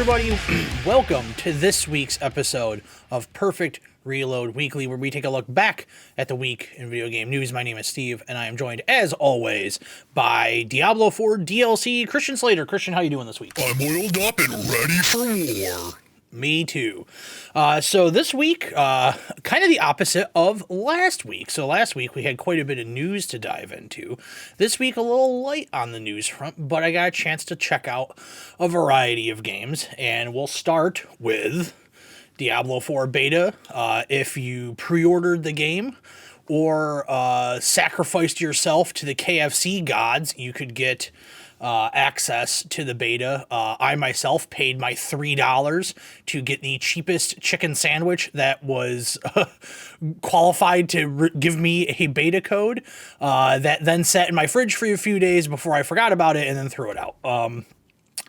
everybody. Welcome to this week's episode of Perfect Reload Weekly, where we take a look back at the week in video game news. My name is Steve, and I am joined, as always, by Diablo IV DLC, Christian Slater. Christian, how you doing this week? I'm oiled up and ready for war. Me too. So this week, kind of the opposite of last week. So last week we had quite a bit of news to dive into. This week a little light on the news front, but I got a chance to check out a variety of games, and we'll start with Diablo IV Beta. If you pre-ordered the game or sacrificed yourself to the KFC gods, you could get access to the beta. I myself paid my $3 to get the cheapest chicken sandwich that was qualified to give me a beta code that then sat in my fridge for a few days before I forgot about it and then threw it out.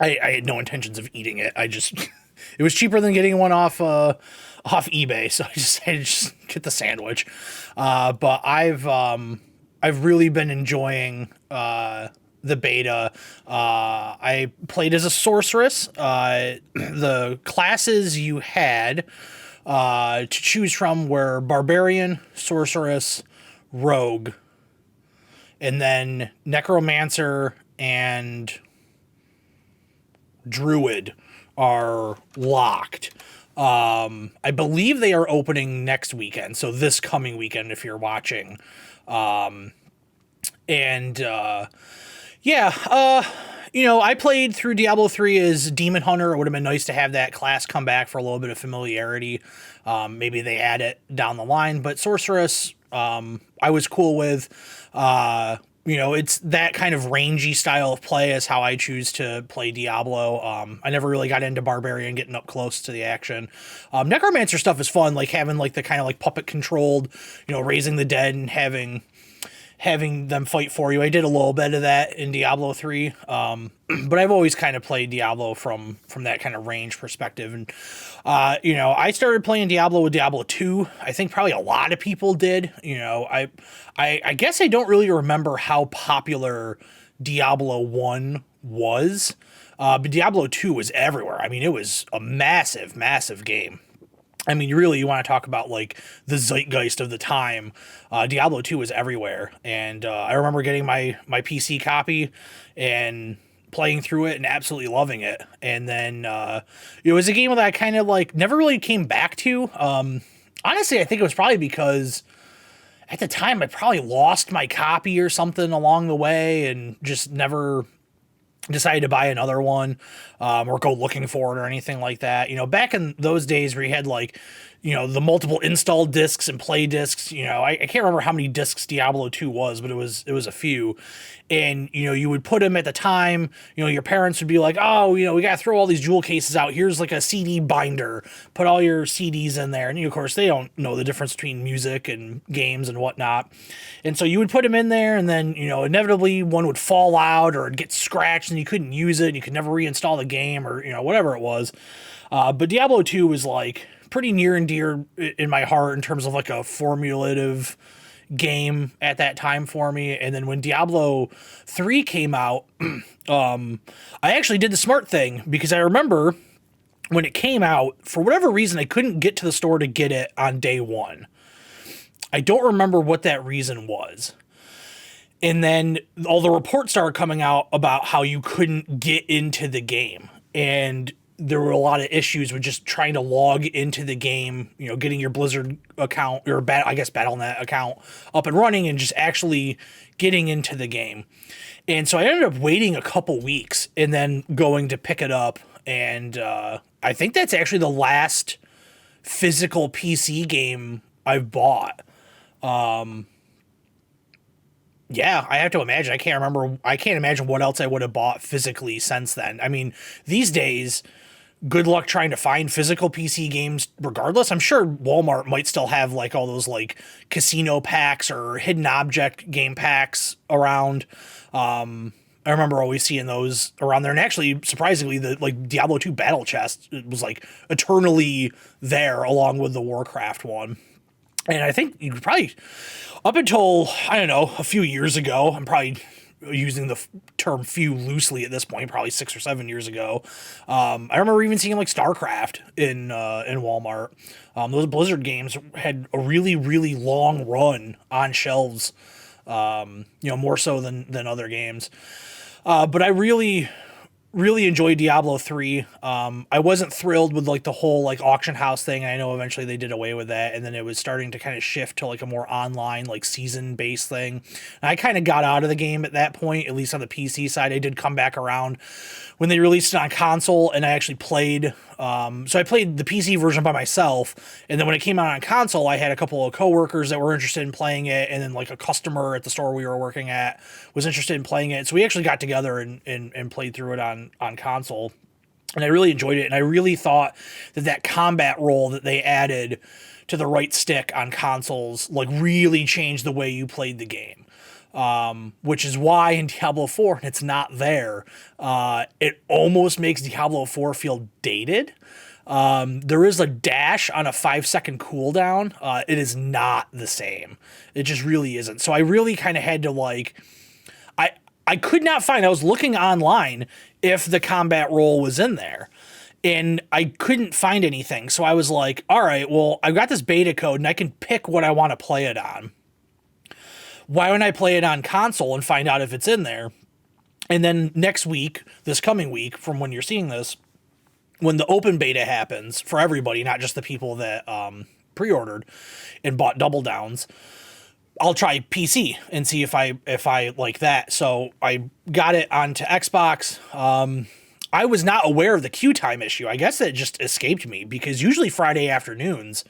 I had no intentions of eating it. It was cheaper than getting one off eBay, so I decided to just get the sandwich. But I've really been enjoying the beta. I played as a sorceress. The classes you had to choose from were barbarian, sorceress, rogue, and then necromancer and druid are locked. I believe they are opening next weekend, so this coming weekend if you're watching. I played through Diablo 3 as Demon Hunter. It would have been nice to have that class come back for a little bit of familiarity. Maybe they add it down the line, but Sorceress, I was cool with. It's that kind of rangy style of play is how I choose to play Diablo. I never really got into Barbarian, getting up close to the action. Necromancer stuff is fun, like having like the kind of like puppet controlled, raising the dead and having them fight for you. I did a little bit of that in Diablo 3, but I've always kind of played Diablo from that kind of range perspective. And, I started playing Diablo with Diablo 2. I think probably a lot of people did. I guess I don't really remember how popular Diablo 1 was, but Diablo 2 was everywhere. I mean, it was a massive, massive game. I mean, you want to talk about like the zeitgeist of the time. Diablo 2 was everywhere. And I remember getting my PC copy and playing through it and absolutely loving it. And then it was a game that I kind of like never really came back to. Honestly, I think it was probably because at the time I probably lost my copy or something along the way and just never decided to buy another one or go looking for it or anything like that. Back in those days where you had like, the multiple install discs and play discs, I can't remember how many discs Diablo 2 was, but it was a few. And, you would put them at the time, your parents would be like, oh, we got to throw all these jewel cases out. Here's like a CD binder, put all your CDs in there. And of course they don't know the difference between music and games and whatnot. And so you would put them in there and then, inevitably one would fall out or it'd get scratched and you couldn't use it. And you could never reinstall the game or, whatever it was. But Diablo 2 was like pretty near and dear in my heart in terms of like a formulative game at that time for me. And then when Diablo 3 came out, I actually did the smart thing because I remember when it came out, for whatever reason, I couldn't get to the store to get it on day one. I don't remember what that reason was. And then all the reports started coming out about how you couldn't get into the game. And there were a lot of issues with just trying to log into the game, getting your Blizzard account or Battle.net account up and running and just actually getting into the game. And so I ended up waiting a couple weeks and then going to pick it up. And I think that's actually the last physical PC game I've bought. Yeah, I have to imagine. I can't imagine what else I would have bought physically since then. I mean, these days, good luck trying to find physical PC games regardless. I'm sure Walmart might still have like all those like casino packs or hidden object game packs around. I remember always seeing those around there. And actually, surprisingly, the like Diablo 2 battle chest, it was like eternally there along with the Warcraft one. And I think you could probably, up until, I don't know, a few years ago, I'm probably using the term few loosely at this point, probably 6 or 7 years ago. I remember even seeing like StarCraft in Walmart. Those Blizzard games had a really, really long run on shelves, more so than other games. But I really enjoyed Diablo 3. I wasn't thrilled with like the whole like auction house thing. I know eventually they did away with that, and then it was starting to kind of shift to like a more online like season based thing. And I kind of got out of the game at that point, at least on the PC side. I did come back around when they released it on console, and I actually played. So I played the PC version by myself, and then when it came out on console, I had a couple of coworkers that were interested in playing it, and then like a customer at the store we were working at was interested in playing it. So we actually got together and played through it on console, and I really enjoyed it. And I really thought that combat role that they added to the right stick on consoles like really changed the way you played the game. Which is why in Diablo 4, and it's not there, it almost makes Diablo 4 feel dated. There is a dash on a 5-second cooldown. It is not the same. It just really isn't. So I really kind of had to like, I could not find, I was looking online if the combat role was in there, and I couldn't find anything. So I was like, all right, well, I've got this beta code and I can pick what I want to play it on. Why don't I play it on console and find out if it's in there? And then next week, this coming week, from when you're seeing this, when the open beta happens for everybody, not just the people that pre-ordered and bought double downs, I'll try PC and see if I like that. So I got it onto Xbox. I was not aware of the queue time issue. I guess it just escaped me, because usually Friday afternoons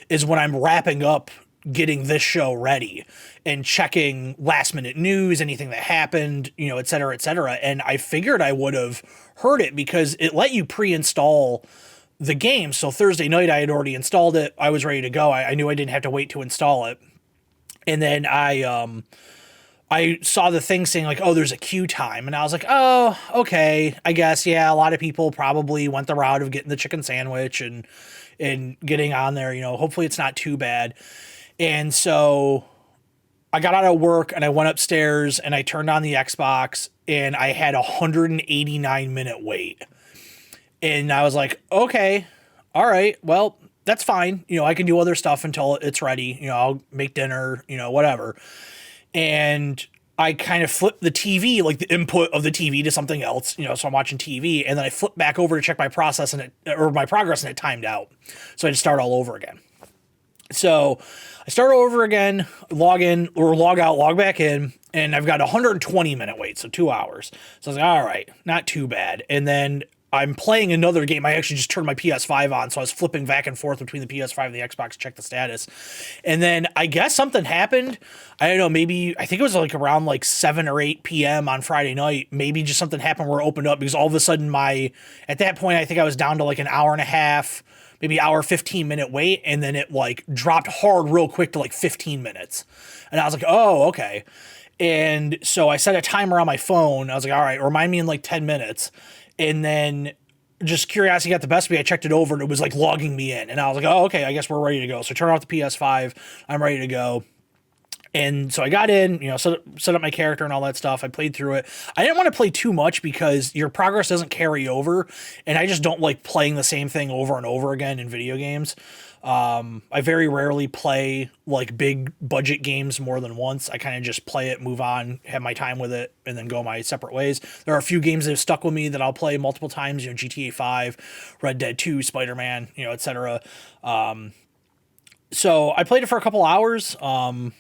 is when I'm wrapping up getting this show ready and checking last minute news, anything that happened, et cetera, et cetera. And I figured I would have heard it because it let you pre-install the game. So Thursday night I had already installed it. I was ready to go. I knew I didn't have to wait to install it. And then I saw the thing saying like, oh, there's a queue time. And I was like, oh, okay, I guess. Yeah. A lot of people probably went the route of getting the chicken sandwich and getting on there, hopefully it's not too bad. And so I got out of work and I went upstairs and I turned on the Xbox, and I had a 189-minute wait. And I was like, okay, all right, well, that's fine. I can do other stuff until it's ready. I'll make dinner, whatever. And I kind of flipped the TV, like the input of the TV, to something else, so I'm watching TV, and then I flipped back over to check my progress, and it timed out. So I had to start all over again. So I start over again, log in or log out, log back in, and I've got a 120-minute wait, so 2 hours. So I was like, all right, not too bad. And then I'm playing another game. I actually just turned my PS5 on, so I was flipping back and forth between the PS5 and the Xbox to check the status. And then I guess something happened. I don't know, maybe, I think it was like around like 7 or 8 p.m. on Friday night. Maybe just something happened where it opened up, because all of a sudden at that point, I think I was down to like an hour and a half, maybe hour 15-minute wait, and then it like dropped hard real quick to like 15 minutes. And I was like, oh, okay. And so I set a timer on my phone. I was like, all right, remind me in like 10 minutes. And then just curiosity got the best of me. I checked it over and it was like logging me in. And I was like, oh, okay, I guess we're ready to go. So I turned off the PS5. I'm ready to go. And so I got in, set up my character and all that stuff. I played through it. I didn't want to play too much because your progress doesn't carry over. And I just don't like playing the same thing over and over again in video games. I very rarely play like big budget games more than once. I kind of just play it, move on, have my time with it, and then go my separate ways. There are a few games that have stuck with me that I'll play multiple times, GTA 5, Red Dead 2, Spider-Man, etc. So I played it for a couple hours. Got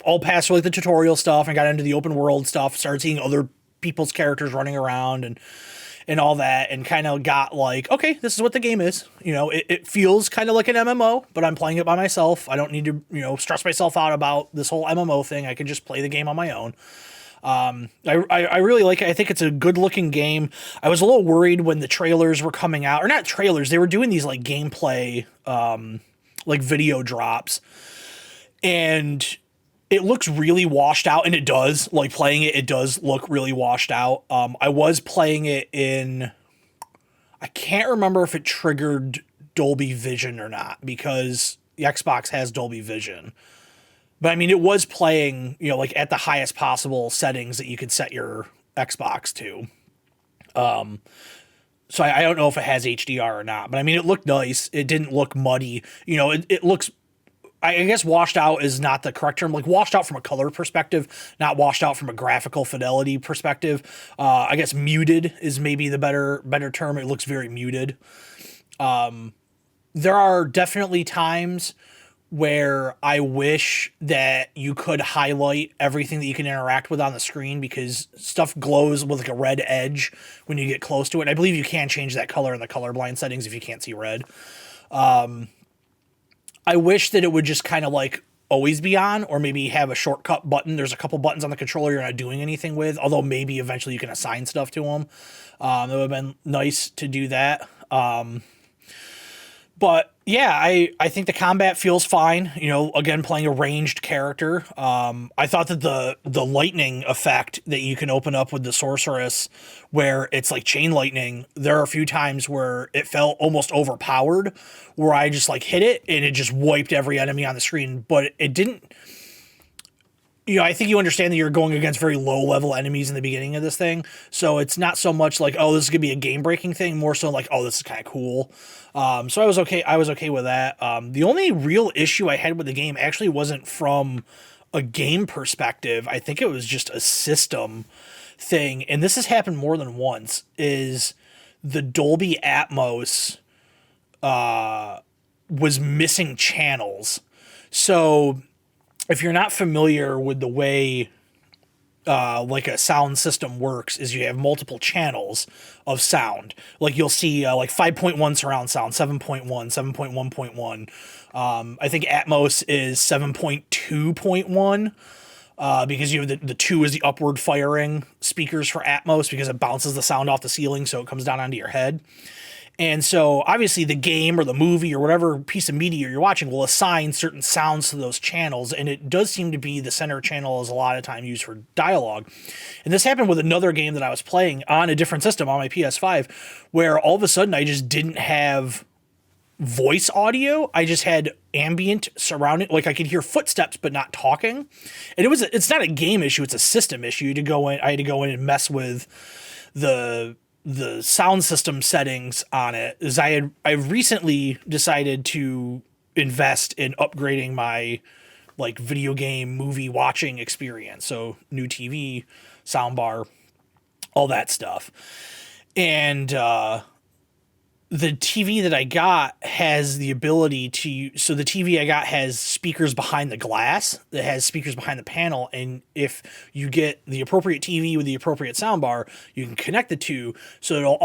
all past like the tutorial stuff and got into the open world stuff, started seeing other people's characters running around and all that, and kind of got like, okay, this is what the game is. It feels kind of like an MMO, but I'm playing it by myself. I don't need to, stress myself out about this whole MMO thing. I can just play the game on my own. I really like it. I think it's a good looking game. I was a little worried when the trailers were coming out, or not trailers. They were doing these like gameplay, like video drops, and it looks really washed out, and it does. Like playing it, it does look really washed out. I was playing it in, I can't remember if it triggered Dolby Vision or not, because the Xbox has Dolby Vision. But I mean, it was playing, like at the highest possible settings that you could set your Xbox to. So I don't know if it has HDR or not, but I mean, it looked nice. It didn't look muddy. It looks, I guess washed out is not the correct term. Like washed out from a color perspective, not washed out from a graphical fidelity perspective. I guess muted is maybe the better term. It looks very muted. There are definitely times where I wish that you could highlight everything that you can interact with on the screen, because stuff glows with like a red edge when you get close to it. And I believe you can change that color in the colorblind settings if you can't see red. I wish that it would just kind of like always be on, or maybe have a shortcut button. There's a couple buttons on the controller you're not doing anything with, although maybe eventually you can assign stuff to them. It would have been nice to do that. But yeah, I think the combat feels fine. Again, playing a ranged character. I thought that the lightning effect that you can open up with the sorceress, where it's like chain lightning, there are a few times where it felt almost overpowered, where I just like hit it and it just wiped every enemy on the screen. But it didn't. I think you understand that you're going against very low level enemies in the beginning of this thing. So it's not so much like, oh, this is going to be a game breaking thing, more so like, oh, this is kind of cool. So I was okay. I was okay with that. The only real issue I had with the game actually wasn't from a game perspective. I think it was just a system thing. And this has happened more than once, is the Dolby Atmos, was missing channels. So if you're not familiar with the way like a sound system works, is you have multiple channels of sound. Like you'll see like 5.1 surround sound, 7.1, 7.1.1. I think Atmos is 7.2.1. Because you have the 2 is the upward firing speakers for Atmos, because it bounces the sound off the ceiling so it comes down onto your head. And so obviously the game or the movie or whatever piece of media you're watching will assign certain sounds to those channels. And it does seem to be the center channel is a lot of time used for dialogue. And this happened with another game that I was playing on a different system on my PS5, where all of a sudden I just didn't have voice audio. I just had ambient surrounding, like I could hear footsteps but not talking. And it's not a game issue, it's a system issue. I had to go in and mess with the sound system settings on it. Is I recently decided to invest in upgrading my like video game movie watching experience. So new TV, soundbar, all that stuff. And the TV that I got has the ability so the TV I got has speakers behind the glass, that has speakers behind the panel. And if you get the appropriate TV with the appropriate soundbar, you can connect the two. So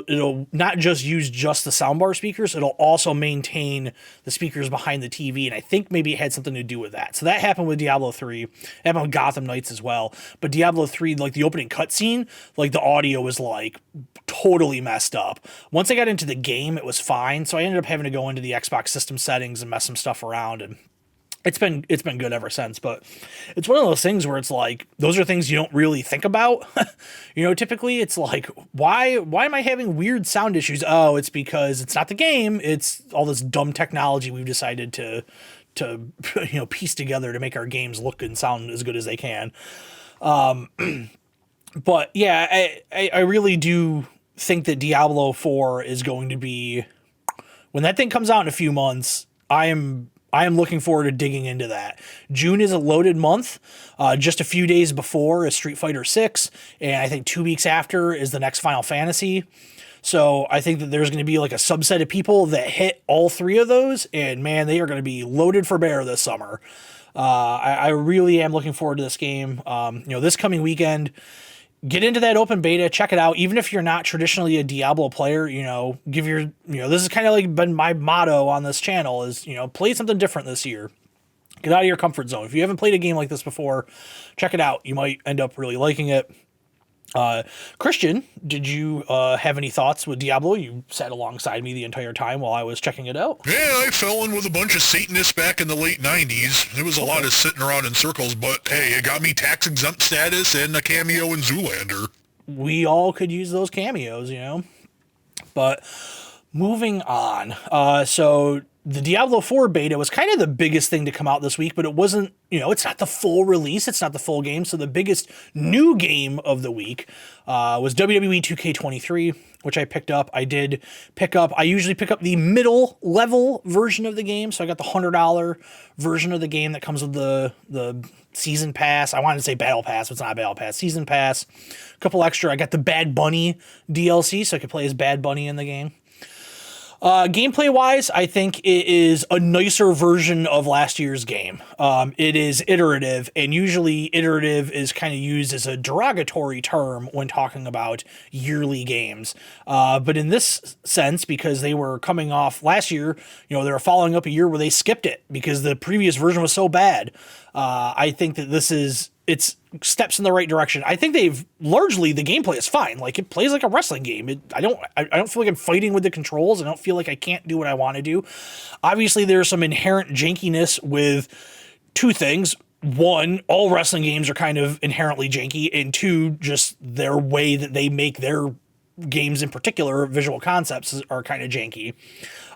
it'll not just use just the soundbar speakers, it'll also maintain the speakers behind the TV. And I think maybe it had something to do with that. So that happened with Diablo 3, it happened with Gotham Knights as well. But Diablo 3, like the opening cutscene, like the audio was like totally messed up. Once I got into the game, it was fine. So I ended up having to go into the Xbox system settings and mess some stuff around, and it's been good ever since. But it's one of those things where it's like, those are things you don't really think about. Typically it's like, why am I having weird sound issues? Oh, it's because it's not the game. It's all this dumb technology we've decided to piece together to make our games look and sound as good as they can. But yeah, I really do think that Diablo 4 is going to be, when that thing comes out in a few months, I am looking forward to digging into that. June is a loaded month. Just a few days before is Street Fighter 6, and I think 2 weeks after is the next Final Fantasy. So I think that there's going to be like a subset of people that hit all 3 of those, and man, they are going to be loaded for bear this summer. I really am looking forward to this game. This coming weekend, get into that open beta, check it out. Even if you're not traditionally a Diablo player, this is kind of like been my motto on this channel is, play something different this year. Get out of your comfort zone. If you haven't played a game like this before, check it out. You might end up really liking it. Christian, did you have any thoughts with Diablo? You sat alongside me the entire time while I was checking it out. Yeah, I fell in with a bunch of Satanists back in the late 90s. There was a lot of sitting around in circles, but hey, it got me tax-exempt status and a cameo in Zoolander. We all could use those cameos, But Moving on. So the Diablo 4 beta was kind of the biggest thing to come out this week, but it wasn't, it's not the full release. It's not the full game. So the biggest new game of the week was WWE 2K23, which I picked up. I usually pick up the middle level version of the game. So I got the $100 version of the game that comes with the season pass. I wanted to say battle pass, but it's not a battle pass. Season pass, a couple extra. I got the Bad Bunny DLC, so I could play as Bad Bunny in the game. Gameplay wise, I think it is a nicer version of last year's game. It is iterative, and usually iterative is kind of used as a derogatory term when talking about yearly games. But in this sense, because they were coming off last year, they were following up a year where they skipped it because the previous version was so bad. I think that it's steps in the right direction. I think the gameplay is fine. Like, it plays like a wrestling game. I don't feel like I'm fighting with the controls. I don't feel like I can't do what I want to do. Obviously, there's some inherent jankiness with two things. One, all wrestling games are kind of inherently janky, and two, just their way that they make their games in particular, visual concepts, are kind of janky.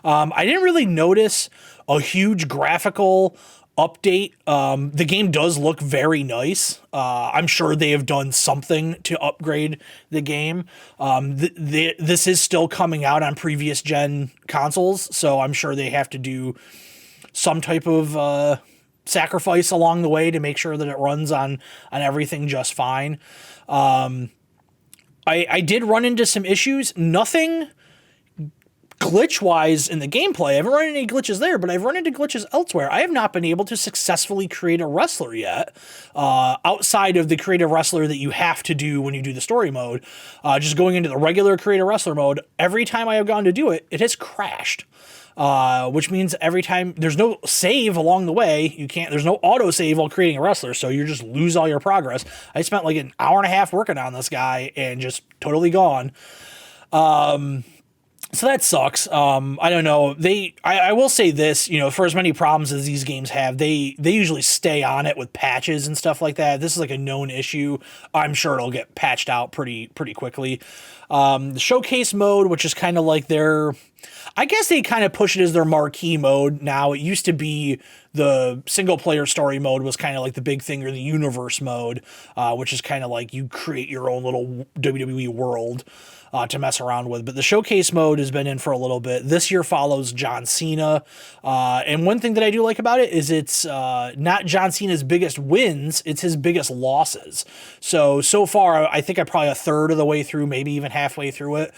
I didn't really notice a huge graphical update. The game does look very nice. I'm sure they have done something to upgrade the game. This is still coming out on previous gen consoles, so I'm sure they have to do some type of sacrifice along the way to make sure that it runs on everything just fine. I did run into some issues. Nothing glitch-wise in the gameplay. I haven't run into any glitches there, but I've run into glitches elsewhere. I have not been able to successfully create a wrestler yet, outside of the create a wrestler that you have to do when you do the story mode. Just going into the regular create a wrestler mode, every time I have gone to do it, it has crashed. Which means every time there's no save along the way, there's no auto save while creating a wrestler, so you just lose all your progress. I spent like an hour and a half working on this guy and just totally gone. So that sucks. I don't know. I will say this, for as many problems as these games have, they usually stay on it with patches and stuff like that. This is like a known issue. I'm sure it'll get patched out pretty quickly. The showcase mode, which is kind of like I guess they kind of push it as their marquee mode now. It used to be the single player story mode was kind of like the big thing, or the universe mode, which is kind of like you create your own little WWE world to mess around with. But the showcase mode has been in for a little bit. This year follows John Cena. And one thing that I do like about it is it's not John Cena's biggest wins, it's his biggest losses. So far, I think I'm probably a third of the way through, maybe even halfway through it.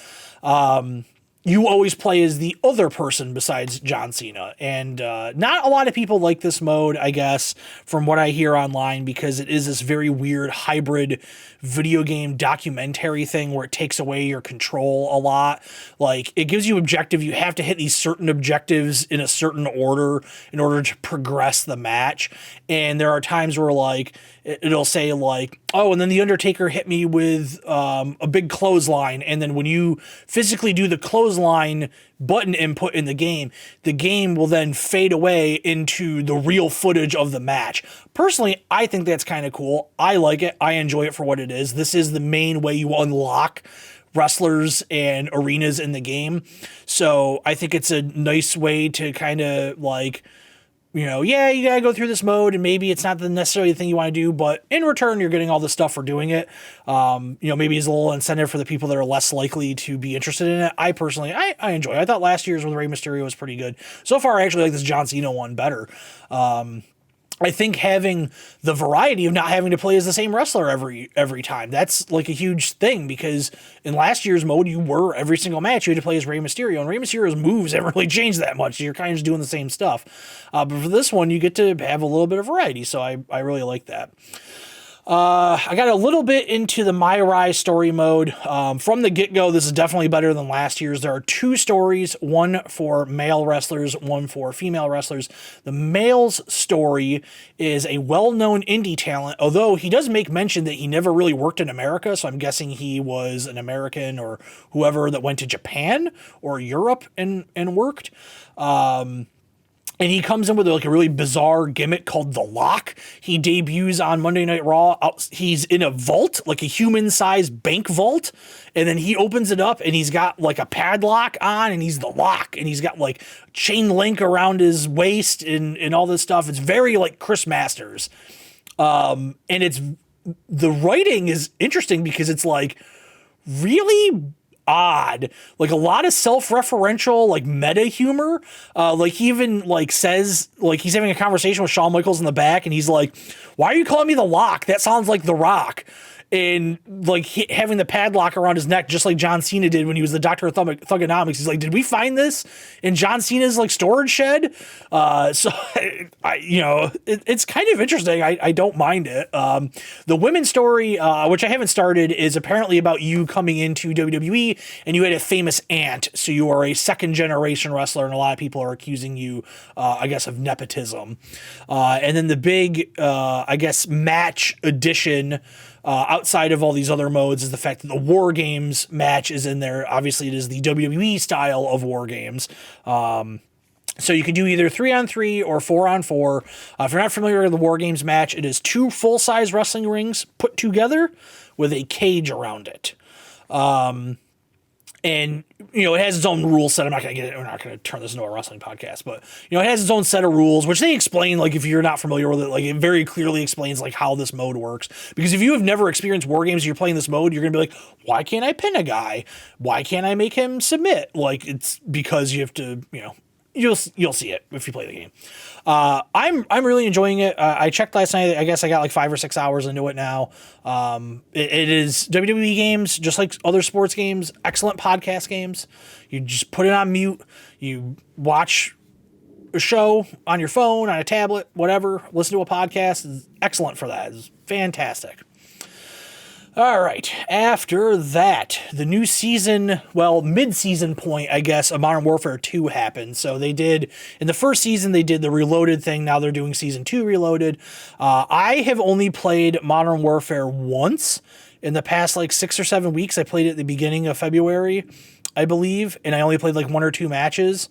You always play as the other person besides John Cena. And not a lot of people like this mode, I guess, from what I hear online, because it is this very weird hybrid video game documentary thing where it takes away your control a lot. Like, it gives you objective. You have to hit these certain objectives in a certain order in order to progress the match. And there are times where, like, it'll say, like, oh, and then the Undertaker hit me with a big clothesline. And then when you physically do the clothesline button input in the game will then fade away into the real footage of the match. Personally, I think that's kind of cool. I like it. I enjoy it for what it is. This is the main way you unlock wrestlers and arenas in the game. So I think it's a nice way to kind of like, you gotta go through this mode, and maybe it's not necessarily the thing you want to do, but in return, you're getting all this stuff for doing it. Maybe it's a little incentive for the people that are less likely to be interested in it. I personally, I enjoy it. I thought last year's with Rey Mysterio was pretty good. So far, I actually like this John Cena one better. I think having the variety of not having to play as the same wrestler every time, that's like a huge thing, because in last year's mode, every single match, you had to play as Rey Mysterio, and Rey Mysterio's moves haven't really changed that much. You're kind of just doing the same stuff. But for this one, you get to have a little bit of variety, so I really like that. I got a little bit into the My Rise story mode. From the get-go, this is definitely better than last year's. There are two stories, one for male wrestlers, one for female wrestlers. The male's story is a well-known indie talent, although he does make mention that he never really worked in America, so I'm guessing he was an American or whoever that went to Japan or Europe and worked. And he comes in with like a really bizarre gimmick called the Lock. He debuts on Monday Night Raw. He's in a vault, like a human-sized bank vault. And then he opens it up and he's got like a padlock on and he's the Lock. And he's got like chain link around his waist and all this stuff. It's very like Chris Masters. And the writing is interesting because it's like really odd, like a lot of self-referential, like meta humor. Like he even like says, like he's having a conversation with Shawn Michaels in the back and he's like, why are you calling me the Lock? That sounds like The Rock. And like having the padlock around his neck, just like John Cena did when he was the Doctor of Thugonomics. He's like, did we find this in John Cena's like storage shed? So it's kind of interesting. I don't mind it. The women's story, which I haven't started, is apparently about you coming into WWE and you had a famous aunt. So you are a second generation wrestler and a lot of people are accusing you, I guess, of nepotism. And then the big, I guess, match edition, outside of all these other modes, is the fact that the War Games match is in there. Obviously, it is the WWE style of War Games. So you can do either 3-on-3 or 4-on-4. If you're not familiar with the War Games match, it is 2 full-size wrestling rings put together with a cage around it. And, it has its own rule set. We're not going to turn this into a wrestling podcast, but, it has its own set of rules, which they explain, like, if you're not familiar with it, like, it very clearly explains, like, how this mode works. Because if you have never experienced War Games and you're playing this mode, you're going to be like, why can't I pin a guy? Why can't I make him submit? Like, it's because you have to, you'll see it if you play the game. I'm really enjoying it. I checked last night. I guess I got like 5 or 6 hours into it now. It is WWE games, just like other sports games, excellent podcast games. You just put it on mute. You watch a show on your phone, on a tablet, whatever. Listen to a podcast. It's excellent for that. It's fantastic. All right. After that, the new season, well, mid-season point, I guess, of Modern Warfare 2 happened. So they did, in the first season, they did the Reloaded thing. Now they're doing Season 2 Reloaded. I have only played Modern Warfare once in the past, like, 6 or 7 weeks. I played it at the beginning of February, I believe, and I only played, like, 1 or 2 matches.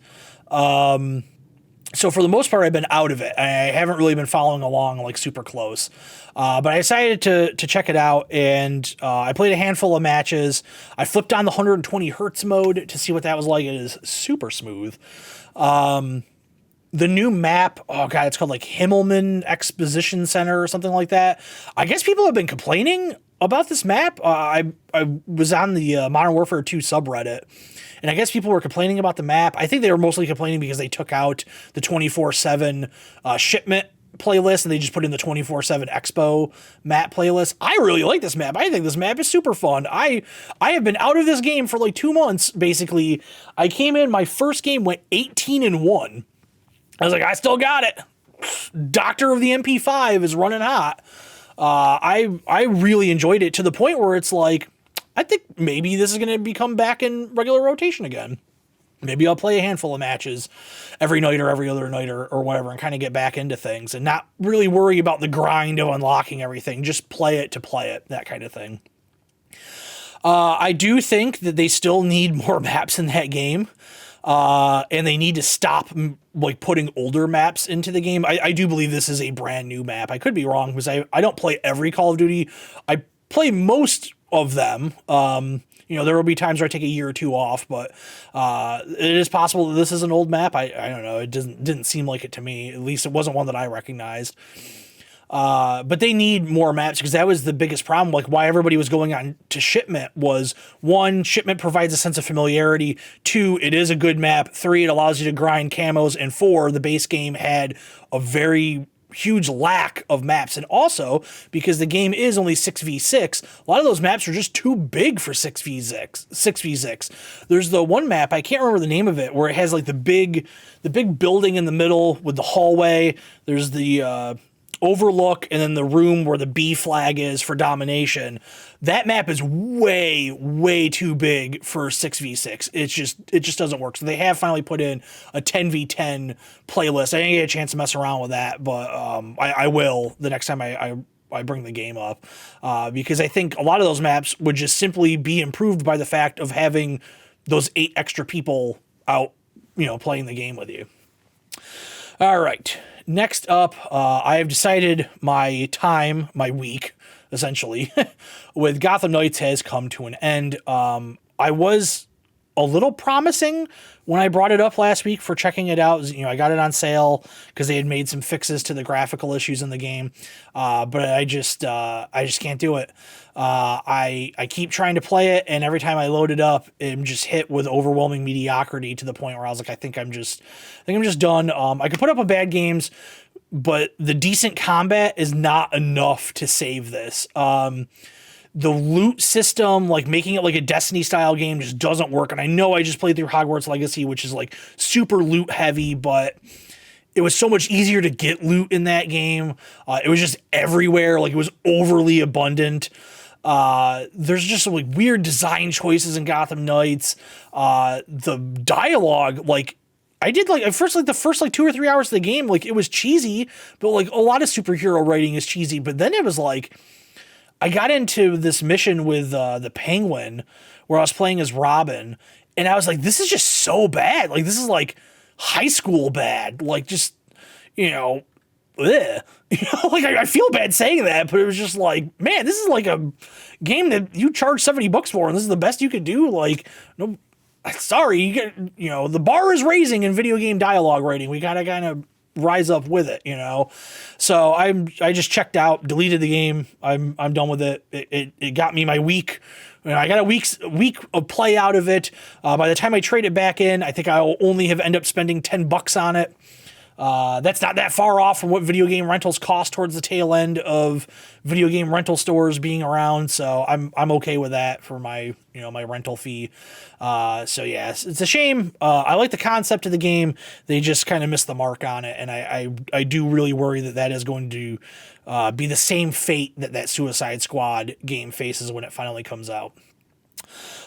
So for the most part, I've been out of it. I haven't really been following along like super close. But I decided to check it out, and I played a handful of matches. I flipped on the 120 hertz mode to see what that was like. It is super smooth. The new map, oh god, it's called like Himmelman Exposition Center or something like that. I guess people have been complaining about this map. I was on the Modern Warfare 2 subreddit, and I guess people were complaining about the map. I think they were mostly complaining because they took out the 24/7 shipment playlist and they just put in the 24/7 Expo map playlist. I really like this map. I think this map is super fun. I have been out of this game for like 2 months, basically. I came in, my first game went 18-1. I was like, I still got it. Doctor of the MP5 is running hot. I really enjoyed it to the point where it's like, I think maybe this is going to become back in regular rotation again. Maybe I'll play a handful of matches every night or every other night or whatever and kind of get back into things and not really worry about the grind of unlocking everything. Just play it to play it, that kind of thing. I do think that they still need more maps in that game. And they need to stop like putting older maps into the game. I do believe this is a brand new map. I could be wrong because I don't play every Call of Duty. I play most of them. There will be times where I take a year or 2 off, but it is possible that this is an old map. I don't know. It didn't seem like it to me. At least it wasn't one that I recognized. But they need more maps because that was the biggest problem. Like why everybody was going on to Shipment was 1, Shipment provides a sense of familiarity. 2, it is a good map. 3, it allows you to grind camos. And 4, the base game had a very huge lack of maps. And also because the game is only 6v6, a lot of those maps are just too big for 6v6. There's the one map, I can't remember the name of it, where it has like the big building in the middle with the hallway. There's the overlook and then the room where the B flag is for domination. That map is way too big for 6v6. It just doesn't work. So they have finally put in a 10v10 playlist. I didn't get a chance to mess around with that, but I will the next time I bring the game up, because I think a lot of those maps would just simply be improved by the fact of having those 8 extra people out, playing the game with you. All right. Next up, I have decided my week, essentially, with Gotham Knights has come to an end. I was a little promising when I brought it up last week for checking it out. I got it on sale because they had made some fixes to the graphical issues in the game, but I just can't do it. I keep trying to play it, and every time I load it up, I'm just hit with overwhelming mediocrity to the point where I was like, I think I'm just done. I could put up a bad games, but the decent combat is not enough to save this. The loot system, like making it like a Destiny style game, just doesn't work. And I know I just played through Hogwarts Legacy, which is like super loot heavy, but it was so much easier to get loot in that game. It was just everywhere. Like it was overly abundant. There's just some like weird design choices in Gotham Knights. The dialogue, like I did like at first, like the first like 2 or 3 hours of the game, like it was cheesy, but like a lot of superhero writing is cheesy. But then it was like, I got into this mission with the Penguin where I was playing as Robin, and I was like, this is just so bad. Like, this is like high school bad. Like, just, ugh. Like, I feel bad saying that, but it was just like, man, this is like a game that you charge $70 for, and this is the best you could do. Like, no, sorry, the bar is raising in video game dialogue writing. We gotta kind of rise up with it, So I just checked out, deleted the game. I'm done with it. It got me my week. I got a week of play out of it. By the time I trade it back in, I think I'll only have end up spending $10 on it. That's not that far off from what video game rentals cost towards the tail end of video game rental stores being around. So I'm okay with that for my my rental fee. So yeah, it's a shame. I like the concept of the game. They just kind of missed the mark on it, and I do really worry that is going to be the same fate that Suicide Squad game faces when it finally comes out.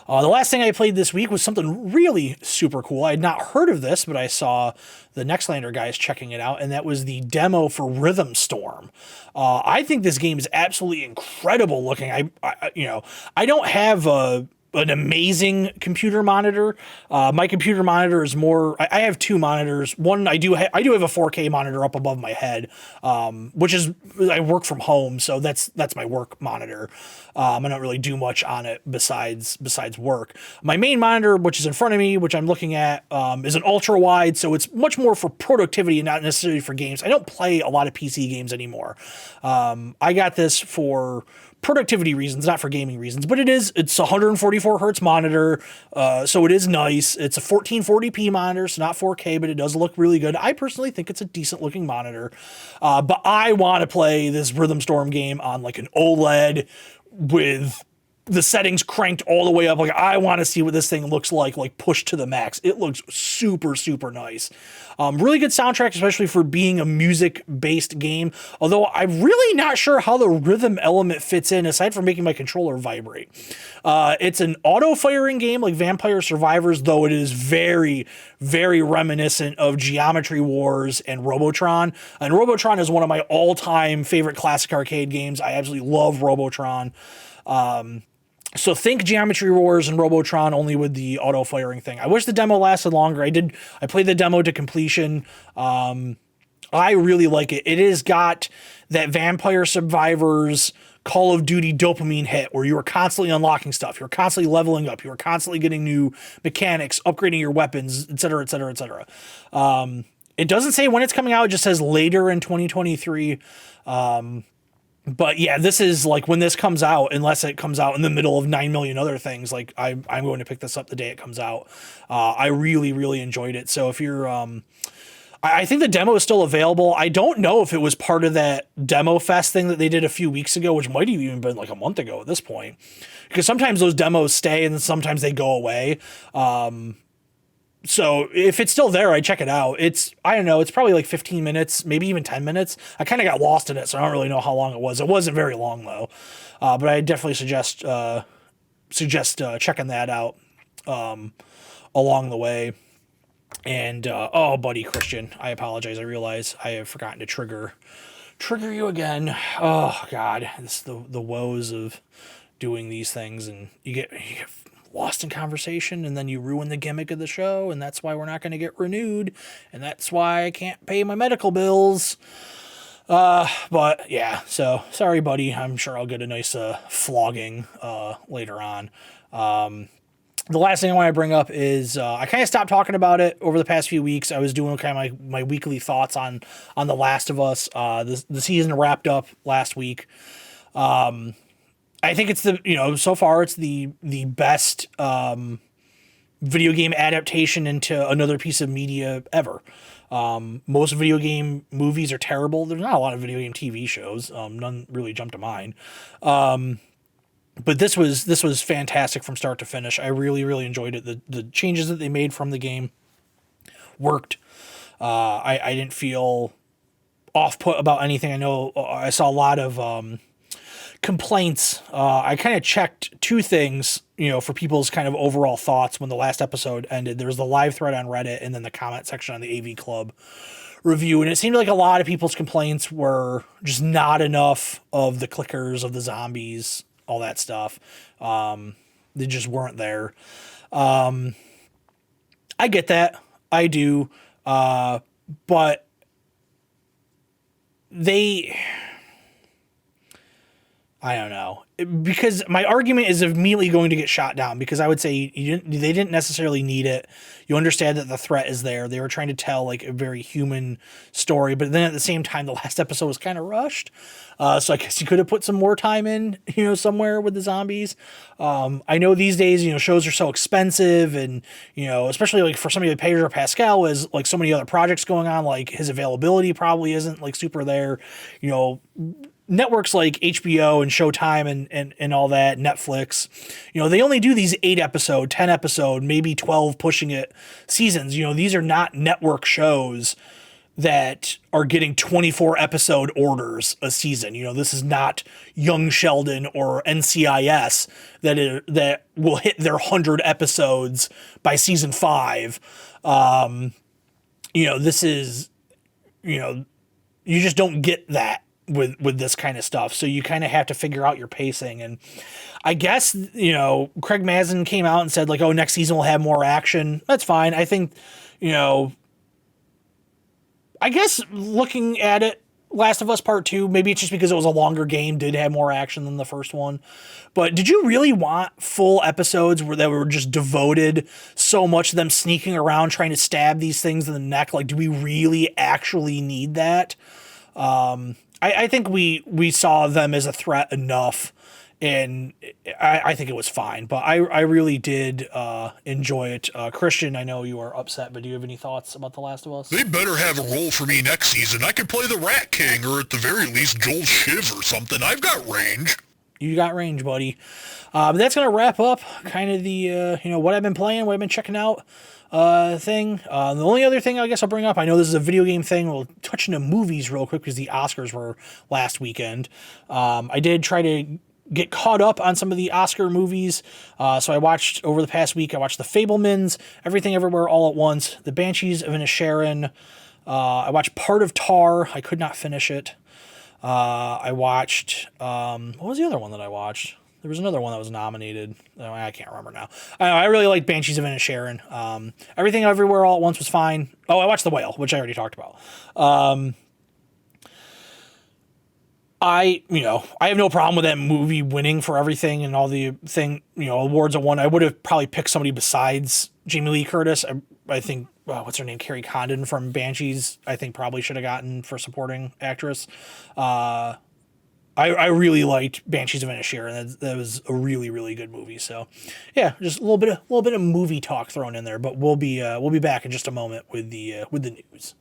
The last thing I played this week was something really super cool. I had not heard of this, but I saw the Nextlander guys checking it out, and that was the demo for Rhythm Storm. I think this game is absolutely incredible looking. I don't have an amazing computer monitor. My computer monitor is more. I have two monitors. One I do have a 4K monitor up above my head, which is I work from home, so that's my work monitor. I don't really do much on it besides work. My main monitor, which is in front of me, which I'm looking at, is an ultra wide, so it's much more for productivity and not necessarily for games. I don't play a lot of PC games anymore. I got this for productivity reasons, not for gaming reasons, but it's a 144 hertz monitor, so it is nice. It's a 1440p monitor, so not 4K, but it does look really good. I personally think it's a decent looking monitor, but I want to play this Rhythm Storm game on like an OLED with the settings cranked all the way up. Like, I want to see what this thing looks like pushed to the max. It looks super, super nice. Really good soundtrack, especially for being a music-based game. Although I'm really not sure how the rhythm element fits in, aside from making my controller vibrate. It's an auto-firing game like Vampire Survivors, though it is very, very reminiscent of Geometry Wars and Robotron. And Robotron is one of my all-time favorite classic arcade games. I absolutely love Robotron. So think Geometry Wars and Robotron, only with the auto firing thing. I wish the demo lasted longer. I played the demo to completion. I really like it. It has got that Vampire Survivors Call of Duty dopamine hit where you are constantly unlocking stuff. You're constantly leveling up. You're constantly getting new mechanics, upgrading your weapons, etc., etc., etc. It doesn't say when it's coming out. It just says later in 2023. But yeah, this is like when this comes out, unless it comes out in the middle of 9 million other things, like I'm going to pick this up the day it comes out. I really, really enjoyed it. So if you're, I think the demo is still available. I don't know if it was part of that demo fest thing that they did a few weeks ago, which might have even been like a month ago at this point, because sometimes those demos stay and then sometimes they go away. So if it's still there, I check it out. I don't know, it's probably like 15 minutes, maybe even 10 minutes. I kind of got lost in it, so I don't really know how long it was. It wasn't very long though. But I definitely suggest checking that out along the way. And oh, buddy Christian, I apologize. I realize I have forgotten to trigger you again. Oh God, it's the woes of doing these things, and you get lost in conversation, and then you ruin the gimmick of the show, and that's why we're not going to get renewed, and that's why I can't pay my medical bills. But yeah, so sorry, buddy. I'm sure I'll get a nice flogging later on. The last thing I want to bring up is I kind of stopped talking about it over the past few weeks. I was doing kind of my weekly thoughts on The Last of Us. The season wrapped up last week. I think it's so far it's the best video game adaptation into another piece of media ever. Most video game movies are terrible. There's not a lot of video game TV shows. None really jump to mind. But this was fantastic from start to finish. I really, really enjoyed it. The changes that they made from the game worked. I didn't feel off-put about anything. I know I saw a lot of complaints. I kind of checked two things, for people's kind of overall thoughts when the last episode ended. There was the live thread on Reddit and then the comment section on the AV Club review. And it seemed like a lot of people's complaints were just not enough of the clickers, of the zombies, all that stuff. They just weren't there. I get that. I do. But I don't know, because my argument is immediately going to get shot down, because I would say they didn't necessarily need it. You understand that the threat is there. They were trying to tell like a very human story, but then at the same time, the last episode was kind of rushed. So I guess you could have put some more time in, somewhere with the zombies. I know these days, shows are so expensive, and, especially like for somebody like Pedro Pascal is like so many other projects going on, like his availability probably isn't like super there, networks like HBO and Showtime and all that, Netflix, they only do these 8 episode, 10 episode, maybe 12 pushing it seasons. These are not network shows that are getting 24 episode orders a season. This is not Young Sheldon or NCIS that will hit their 100 episodes by season 5. This is, you just don't get that with this kind of stuff. So you kind of have to figure out your pacing. And I guess, Craig Mazin came out and said like, oh, next season we'll have more action. That's fine. I think, I guess looking at it, Last of Us Part 2, maybe it's just because it was a longer game, did have more action than the first one. But did you really want full episodes that were just devoted so much to them sneaking around trying to stab these things in the neck? Like, do we really actually need that? I think we saw them as a threat enough, and I think it was fine. But I really did enjoy it. Christian, I know you are upset, but do you have any thoughts about The Last of Us? They better have a role for me next season. I could play the Rat King, or at the very least, Joel Shiv or something. I've got range. You got range, buddy. But that's going to wrap up kind of the, what I've been playing, what I've been checking out thing. The only other thing I guess I'll bring up, I know this is a video game thing. We'll touch into movies real quick because the Oscars were last weekend. I did try to get caught up on some of the Oscar movies. So I watched over the past week, I watched The Fabelmans, Everything Everywhere All at Once, The Banshees of Inisherin. I watched part of Tar. I could not finish it. I watched, what was the other one that I watched? There was another one that was nominated. Oh, I can't remember now. I really liked Banshees of Inisherin. Everything Everywhere All at Once was fine. Oh, I watched The Whale, which I already talked about. I have no problem with that movie winning for everything and all the awards it won. I would have probably picked somebody besides Jamie Lee Curtis. I think, what's her name? Carrie Condon from Banshees, I think probably should have gotten for supporting actress. I really liked Banshees of Inisherin. That was a really, really good movie. So, yeah, just a little bit of movie talk thrown in there. But we'll be back in just a moment with the news.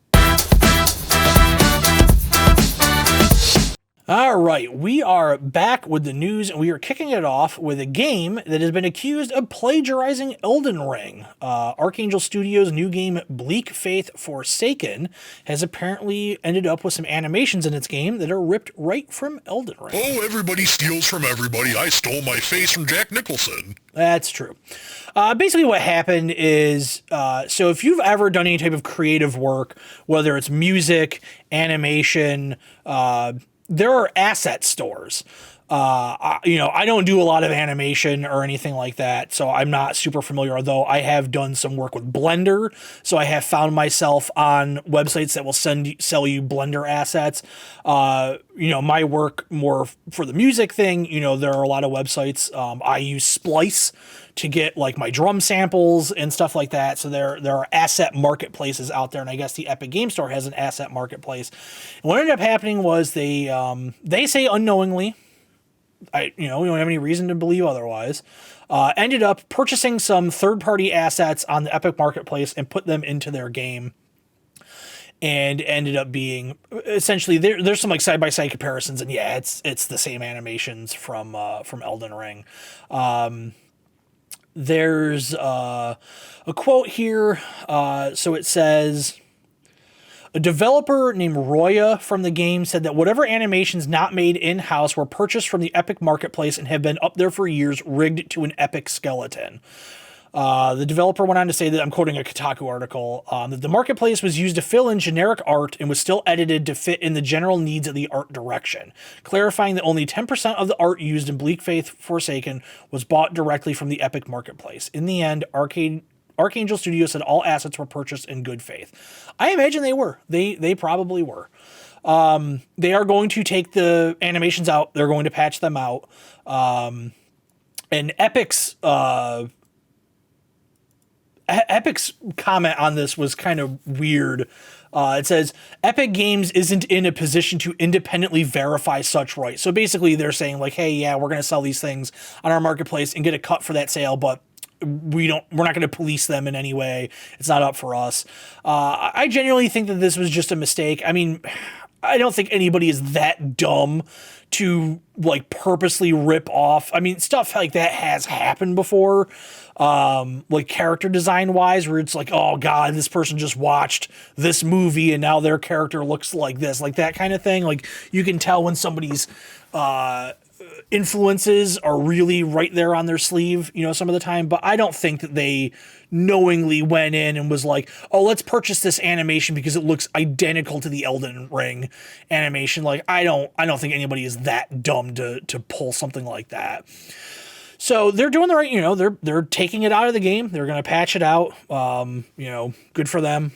All right, we are back with the news, and we are kicking it off with a game that has been accused of plagiarizing Elden Ring. Archangel Studios' new game, Bleak Faith Forsaken, has apparently ended up with some animations in its game that are ripped right from Elden Ring. Oh, everybody steals from everybody. I stole my face from Jack Nicholson. That's true. Basically what happened is, so if you've ever done any type of creative work, whether it's music, animation, there are asset stores I don't do a lot of animation or anything like that, so I'm not super familiar, although I have done some work with Blender. So I have found myself on websites that will sell you Blender assets. My work more for the music thing, there are a lot of websites. I use Splice to get like my drum samples and stuff like that. So there are asset marketplaces out there, and I guess the Epic Game Store has an asset marketplace. And what ended up happening was they say unknowingly, we don't have any reason to believe otherwise, ended up purchasing some third-party assets on the Epic Marketplace and put them into their game, and ended up being essentially there's some like side-by-side comparisons, and yeah, it's the same animations from Elden Ring. There's a quote here, so it says, a developer named Roya from the game said that whatever animations not made in-house were purchased from the Epic Marketplace and have been up there for years, rigged to an Epic skeleton. The developer went on to say that, I'm quoting a Kotaku article, that the marketplace was used to fill in generic art and was still edited to fit in the general needs of the art direction, clarifying that only 10% of the art used in Bleak Faith Forsaken was bought directly from the Epic Marketplace. In the end, Archangel Studios said all assets were purchased in good faith. I imagine they were. They probably were. They are going to take the animations out. They're going to patch them out. And Epic's comment on this was kind of weird. It says, Epic Games isn't in a position to independently verify such rights. So basically they're saying like, hey, yeah, we're going to sell these things on our marketplace and get a cut for that sale, but we're not going to police them in any way. It's not up for us. I genuinely think that this was just a mistake. I mean, I don't think anybody is that dumb to like purposely rip off. I mean, stuff like that has happened before. Like character design wise, where it's like, oh God, this person just watched this movie and now their character looks like this, like that kind of thing. Like you can tell when somebody's, influences are really right there on their sleeve, some of the time, but I don't think that they knowingly went in and was like, oh, let's purchase this animation because it looks identical to the Elden Ring animation. Like, I don't think anybody is that dumb to pull something like that. So they're doing the right, they're taking it out of the game. They're going to patch it out. Good for them.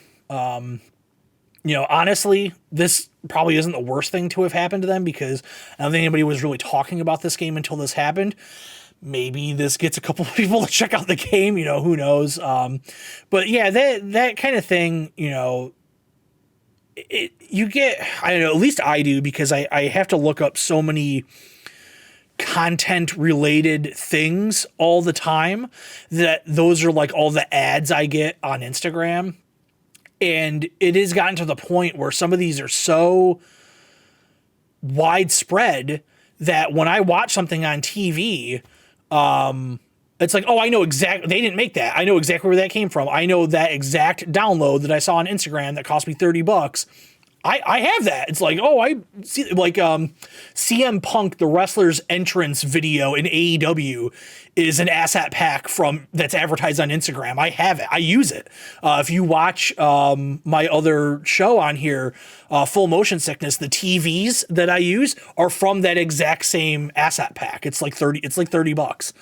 Honestly, this probably isn't the worst thing to have happened to them, because I don't think anybody was really talking about this game until this happened. Maybe this gets a couple of people to check out the game, who knows. But yeah, that kind of thing, you get, I don't know, at least I do, because I have to look up so many content related things all the time that those are like all the ads I get on Instagram. And it has gotten to the point where some of these are so widespread that when I watch something on TV, it's like, oh, I know exactly, they didn't make that. I know exactly where that came from. I know that exact download that I saw on Instagram that cost me $30. I have that. It's like, oh, I see, like, CM Punk, the wrestler's entrance video in AEW is an asset pack that's advertised on Instagram. I have it. I use it. If you watch, my other show on here, Full Motion Sickness, the TVs that I use are from that exact same asset pack. It's like $30.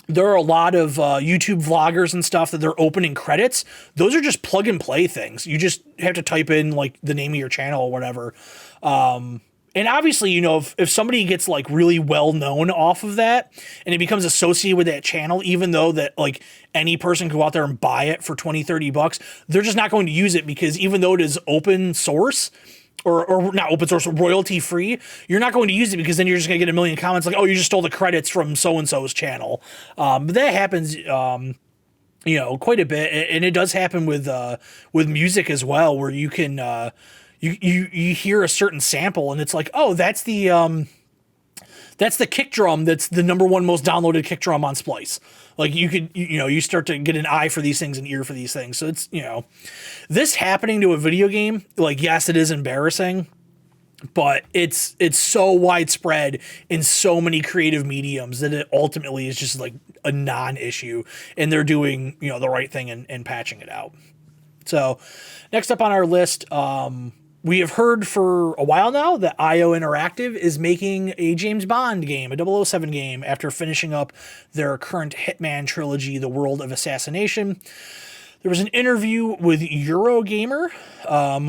There are a lot of YouTube vloggers and stuff that they're opening credits. Those are just plug and play things. You just have to type in like the name of your channel or whatever. And obviously, if somebody gets like really well known off of that and it becomes associated with that channel, even though that like any person can go out there and buy it for $20-$30, they're just not going to use it, because even though it is open source, or not open source, royalty free, you're not going to use it, because then you're just going to get a million comments like, oh, you just stole the credits from so-and-so's channel. But that happens, quite a bit. And it does happen with music as well, where you can, you hear a certain sample and it's like, oh, that's the kick drum. That's the #1 most downloaded kick drum on Splice. Like you start to get an eye for these things, an ear for these things. So it's, this happening to a video game, like, yes, it is embarrassing, but it's so widespread in so many creative mediums that it ultimately is just like a non-issue, and they're doing, the right thing and patching it out. So next up on our list, We have heard for a while now that IO Interactive is making a James Bond game, a 007 game, after finishing up their current Hitman trilogy, The World of Assassination. There was an interview with Eurogamer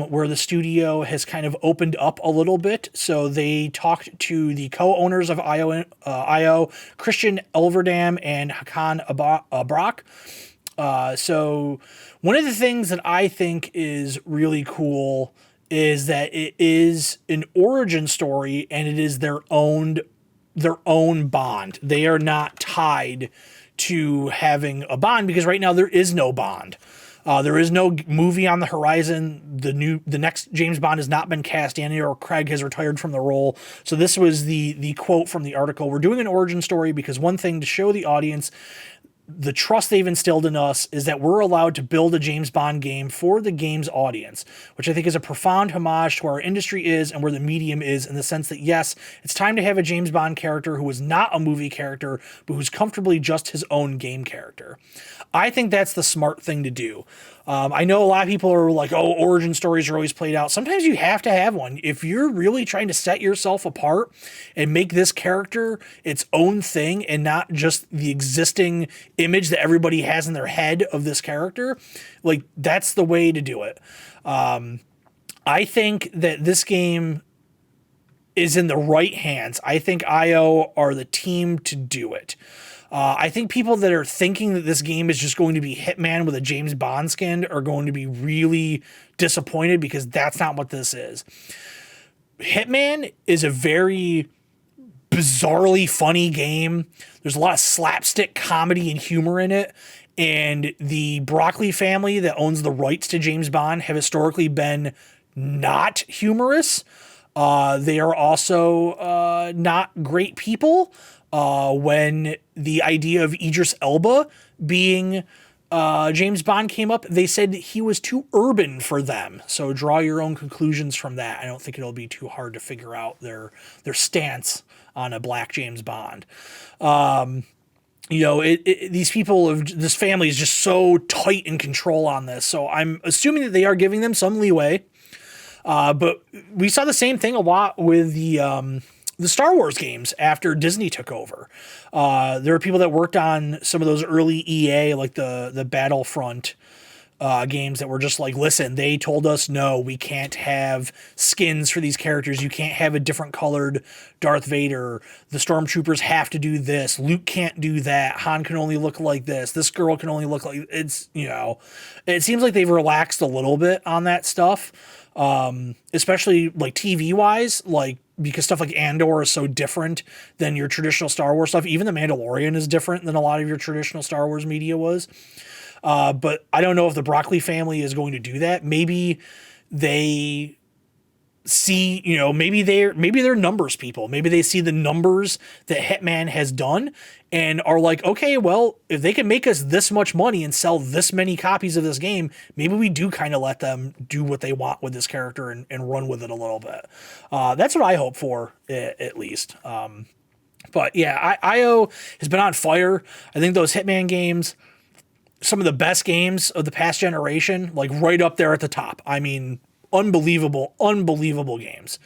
where the studio has kind of opened up a little bit. So they talked to the co-owners of IO, Christian Elverdam and Hakan Abrak. So one of the things that I think is really cool is that it is an origin story and it is their own Bond. They are not tied to having a Bond because right now there is no Bond. There is no movie on the horizon. The next James Bond has not been cast. Daniel Craig has retired from the role. So this was the quote from the article. We're doing an origin story because one thing to show the audience the trust they've instilled in us is that we're allowed to build a James Bond game for the game's audience, which I think is a profound homage to where our industry is and where the medium is, in the sense that, yes, it's time to have a James Bond character who is not a movie character, but who's comfortably just his own game character. I think that's the smart thing to do. I know a lot of people are like, oh, origin stories are always played out. Sometimes you have to have one. If you're really trying to set yourself apart and make this character its own thing and not just the existing image that everybody has in their head of this character, like, that's the way to do it. I think that this game is in the right hands. I think IO are the team to do it. I think people that are thinking that this game is just going to be Hitman with a James Bond skin are going to be really disappointed, because that's not what this is. Hitman is a very bizarrely funny game. There's a lot of slapstick comedy and humor in it. And the Broccoli family that owns the rights to James Bond have historically been not humorous. They are also not great people. When the idea of Idris Elba being James Bond came up, they said he was too urban for them. So draw your own conclusions from that. I don't think it'll be too hard to figure out their stance on a black James Bond. These people of this family is just so tight in control on this. So I'm assuming that they are giving them some leeway. But we saw the same thing a lot with the Star Wars games after Disney took over. There were people that worked on some of those early EA, like the Battlefront games, that were just like, listen, they told us, no, we can't have skins for these characters. You can't have a different colored Darth Vader. The Stormtroopers have to do this. Luke can't do that. Han can only look like this. This girl can only look like, it's, it seems like they've relaxed a little bit on that stuff. Especially like TV wise, like, because stuff like Andor is so different than your traditional Star Wars stuff. Even The Mandalorian is different than a lot of your traditional Star Wars media was. But I don't know if the Broccoli family is going to do that. Maybe they see, maybe they're numbers people. Maybe they see the numbers that Hitman has done and are like, okay, well, if they can make us this much money and sell this many copies of this game, maybe we do kind of let them do what they want with this character and run with it a little bit. That's what I hope for, at least. But yeah, IO has been on fire. I think those Hitman games, some of the best games of the past generation, like right up there at the top. I mean, unbelievable games.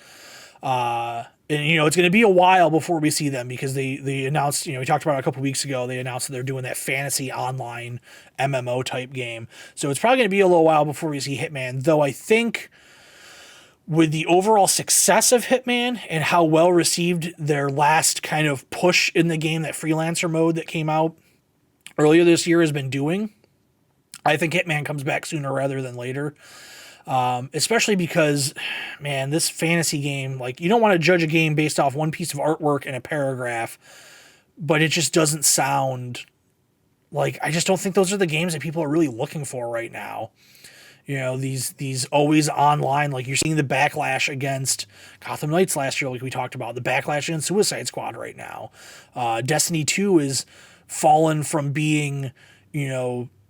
And it's going to be a while before we see them, because they announced, we talked about it a couple weeks ago, they announced that they're doing that fantasy online MMO type game. So it's probably going to be a little while before we see Hitman, though I think with the overall success of Hitman and how well received their last kind of push in the game, that freelancer mode that came out earlier this year, has been doing, I think Hitman comes back sooner rather than later. Especially because, man, this fantasy game, like, you don't want to judge a game based off one piece of artwork and a paragraph, but it just doesn't sound like, I just don't think those are the games that people are really looking for right now. These always online, like, you're seeing the backlash against Gotham Knights last year, like we talked about, the backlash against Suicide Squad right now. Destiny 2 is fallen from being,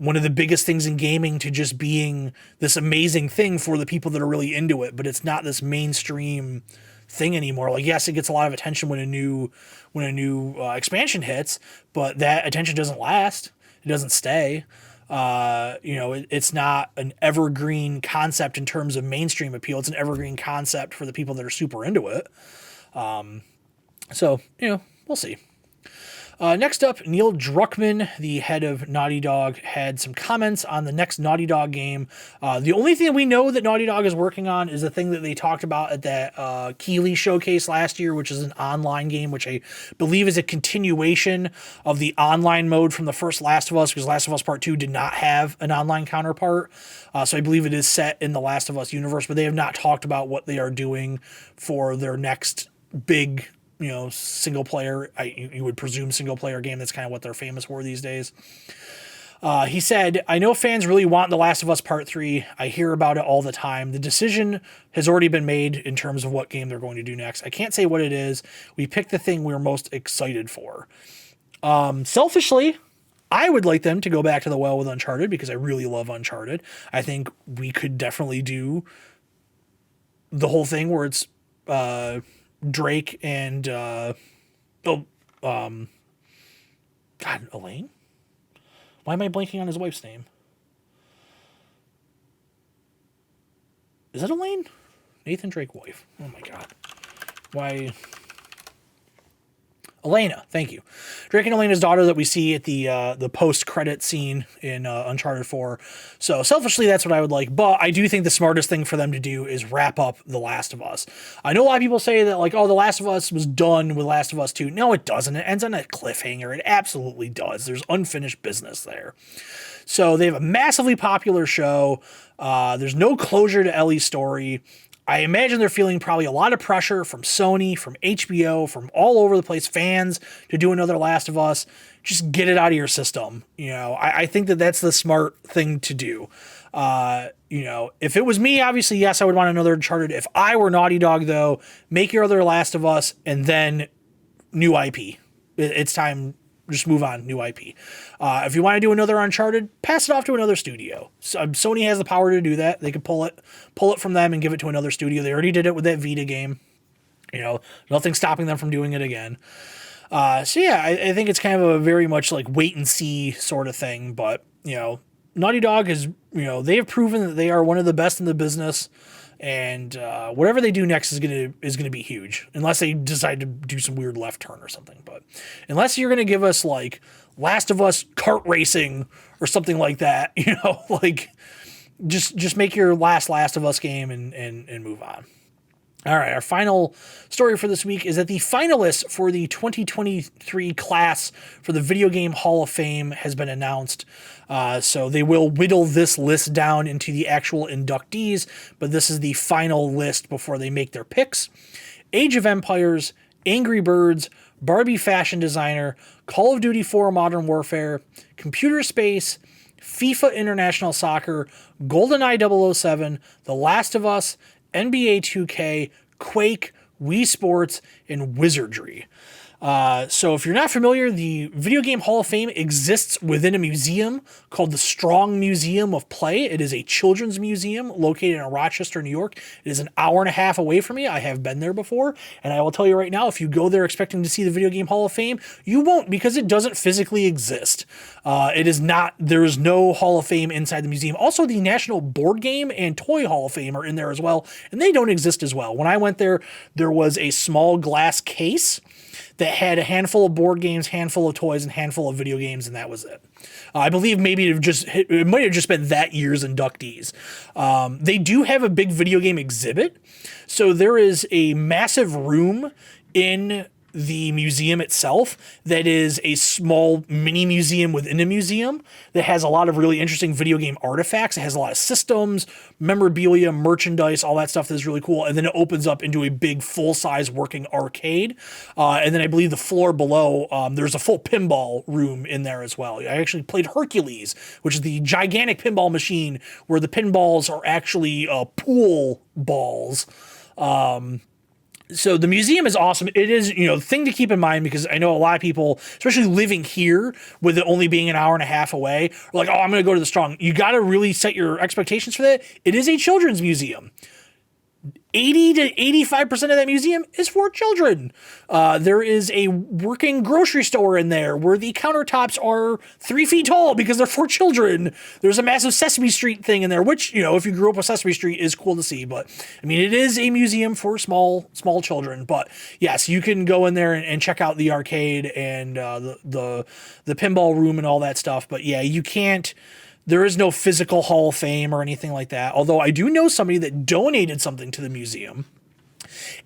one of the biggest things in gaming to just being this amazing thing for the people that are really into it, but it's not this mainstream thing anymore. Like, yes, it gets a lot of attention when a new expansion hits, but that attention doesn't last. It doesn't stay. It's not an evergreen concept in terms of mainstream appeal. It's an evergreen concept for the people that are super into it. So, we'll see. Next up, Neil Druckmann, the head of Naughty Dog, had some comments on the next Naughty Dog game. The only thing we know that Naughty Dog is working on is the thing that they talked about at that Keighley showcase last year, which is an online game, which I believe is a continuation of the online mode from the first Last of Us, because Last of Us Part 2 did not have an online counterpart. So I believe it is set in the Last of Us universe, but they have not talked about what they are doing for their next big single player, you would presume single player game. That's kind of what they're famous for these days. He said, I know fans really want The Last of Us Part 3. I hear about it all the time. The decision has already been made in terms of what game they're going to do next. I can't say what it is. We picked the thing we're most excited for. Selfishly, I would like them to go back to the well with Uncharted because I really love Uncharted. I think we could definitely do the whole thing where it's Drake and God, Elaine? Why am I blanking on his wife's name? Is it Elaine? Nathan Drake wife. Oh my god. Why? Elena, thank you. Drake and Elena's daughter that we see at the post-credit scene in Uncharted 4. So selfishly, that's what I would like. But I do think the smartest thing for them to do is wrap up The Last of Us. I know a lot of people say that, like, oh, The Last of Us was done with Last of Us 2. No, it doesn't. It ends on a cliffhanger. It absolutely does. There's unfinished business there. So they have a massively popular show. There's no closure to Ellie's story. I imagine they're feeling probably a lot of pressure from Sony, from HBO, from all over the place, fans, to do another Last of Us. Just get it out of your system. I think that that's the smart thing to do. If it was me, obviously, yes, I would want another Uncharted. If I were Naughty Dog, though, make your other Last of Us and then new IP. It's time. Just move on, new IP. If you want to do another Uncharted, pass it off to another studio. So, Sony has the power to do that. They could pull it from them and give it to another studio. They already did it with that Vita game. Nothing's stopping them from doing it again. I think it's kind of a very much like wait and see sort of thing. But, Naughty Dog is, they have proven that they are one of the best in the business. And whatever they do next is gonna be huge, unless they decide to do some weird left turn or something. But unless you're gonna give us like Last of Us kart racing or something like that, like just make your Last of Us game and move on. All right, our final story for this week is that the finalists for the 2023 class for the Video Game Hall of Fame has been announced. So they will whittle this list down into the actual inductees, but this is the final list before they make their picks. Age of Empires, Angry Birds, Barbie Fashion Designer, Call of Duty 4 Modern Warfare, Computer Space, FIFA International Soccer, GoldenEye 007, The Last of Us, NBA 2K, Quake, Wii Sports, and Wizardry. So if you're not familiar, the Video Game Hall of Fame exists within a museum called the Strong Museum of Play. It is a children's museum located in Rochester, New York. It is an hour and a half away from me. I have been there before, and I will tell you right now, if you go there expecting to see the Video Game Hall of Fame, you won't, because it doesn't physically exist. There is no Hall of Fame inside the museum. Also, the National Board Game and Toy Hall of Fame are in there as well, and they don't exist as well. When I went there, there was a small glass case that had a handful of board games, handful of toys, and handful of video games, and that was it. I believe maybe it might have just been that year's inductees. They do have a big video game exhibit, so there is a massive room in the museum itself that is a small mini museum within a museum that has a lot of really interesting video game artifacts. It has a lot of systems, memorabilia, merchandise, all that stuff that is really cool. And then it opens up into a big full-size working arcade. And then I believe the floor below, there's a full pinball room in there as well. I actually played Hercules, which is the gigantic pinball machine where the pinballs are actually pool balls. So the museum is awesome. It is, the thing to keep in mind, because I know a lot of people, especially living here with it only being an hour and a half away, are like, oh, I'm going to go to the Strong. You got to really set your expectations for that. It is a children's museum. 80 to 85% of that museum is for children. There is a working grocery store in there where the countertops are 3 feet tall because they're for children. There's a massive Sesame Street thing in there, which, you know, if you grew up with Sesame Street, is cool to see. But I mean, it is a museum for small children. But yes, you can go in there and check out the arcade and the pinball room and all that stuff. But yeah, you can't. There is no physical Hall of Fame or anything like that. Although I do know somebody that donated something to the museum.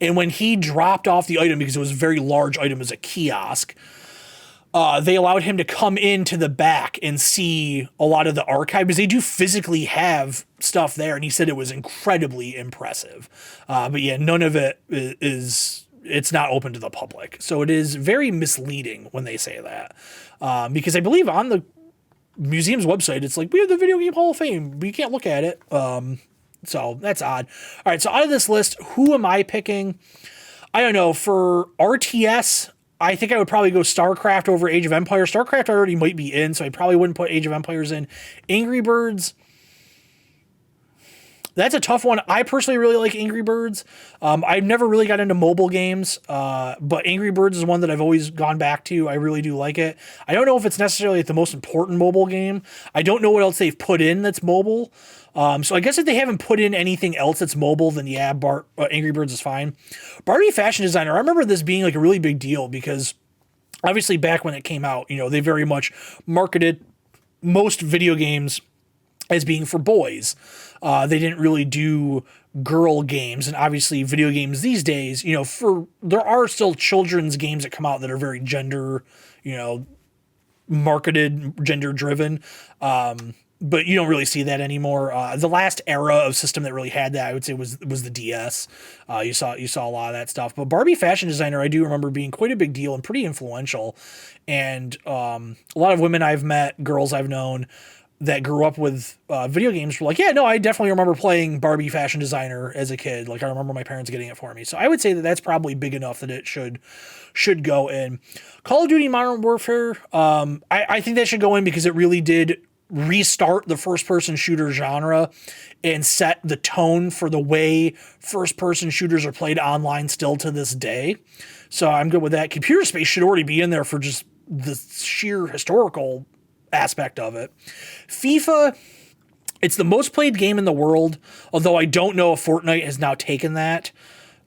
And when he dropped off the item, because it was a very large item, as a kiosk, they allowed him to come into the back and see a lot of the archive, because they do physically have stuff there. And he said it was incredibly impressive. But yeah, none of it is, it's not open to the public. So it is very misleading when they say that. Because I believe on the museum's website, it's like, we have the Video Game Hall of Fame, but you can't look at it. So that's odd. All right, so out of this list, who am I picking? I don't know. For RTS, I think I would probably go StarCraft over Age of Empires. StarCraft already might be in, so I probably wouldn't put Age of Empires in. Angry Birds, that's a tough one. I personally really like Angry Birds. I've never really got into mobile games, but Angry Birds is one that I've always gone back to. I really do like it. I don't know if it's necessarily the most important mobile game. I don't know what else they've put in that's mobile. So I guess if they haven't put in anything else that's mobile, then yeah, Angry Birds is fine. Barbie Fashion Designer, I remember this being like a really big deal because obviously back when it came out, you know, they very much marketed most video games as being for boys. They didn't really do girl games, and obviously video games these days, you know, there are still children's games that come out that are very gender, you know, marketed, gender driven. But you don't really see that anymore. The last era of system that really had that, I would say, was the DS. You saw a lot of that stuff. But Barbie Fashion Designer, I do remember being quite a big deal and pretty influential. And a lot of women I've met, girls I've known, that grew up with video games were like, yeah, no, I definitely remember playing Barbie Fashion Designer as a kid. Like, I remember my parents getting it for me. So I would say that that's probably big enough that it should go in. Call of Duty Modern Warfare, I think that should go in because it really did restart the first-person shooter genre and set the tone for the way first-person shooters are played online still to this day. So I'm good with that. Computer Space should already be in there for just the sheer historical aspect of it. FIFA, it's the most played game in the world, although I don't know if Fortnite has now taken that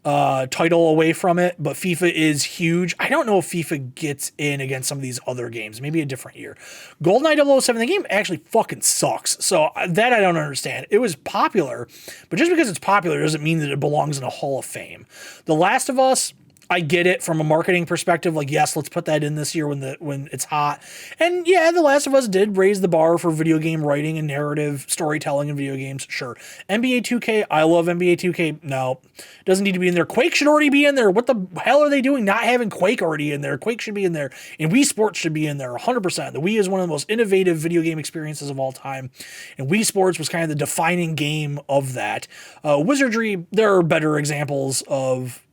title away from it, but FIFA is huge. I don't know if FIFA gets in against some of these other games, maybe a different year. GoldenEye 007, the game actually fucking sucks, so that I don't understand. It was popular, but just because it's popular doesn't mean that it belongs in a Hall of Fame. The Last of Us, I get it from a marketing perspective. Like, yes, let's put that in this year when it's hot. And yeah, The Last of Us did raise the bar for video game writing and narrative storytelling in video games. Sure. NBA 2K, I love NBA 2K. No, doesn't need to be in there. Quake should already be in there. What the hell are they doing not having Quake already in there? Quake should be in there. And Wii Sports should be in there 100%. The Wii is one of the most innovative video game experiences of all time. And Wii Sports was kind of the defining game of that. Wizardry, there are better examples of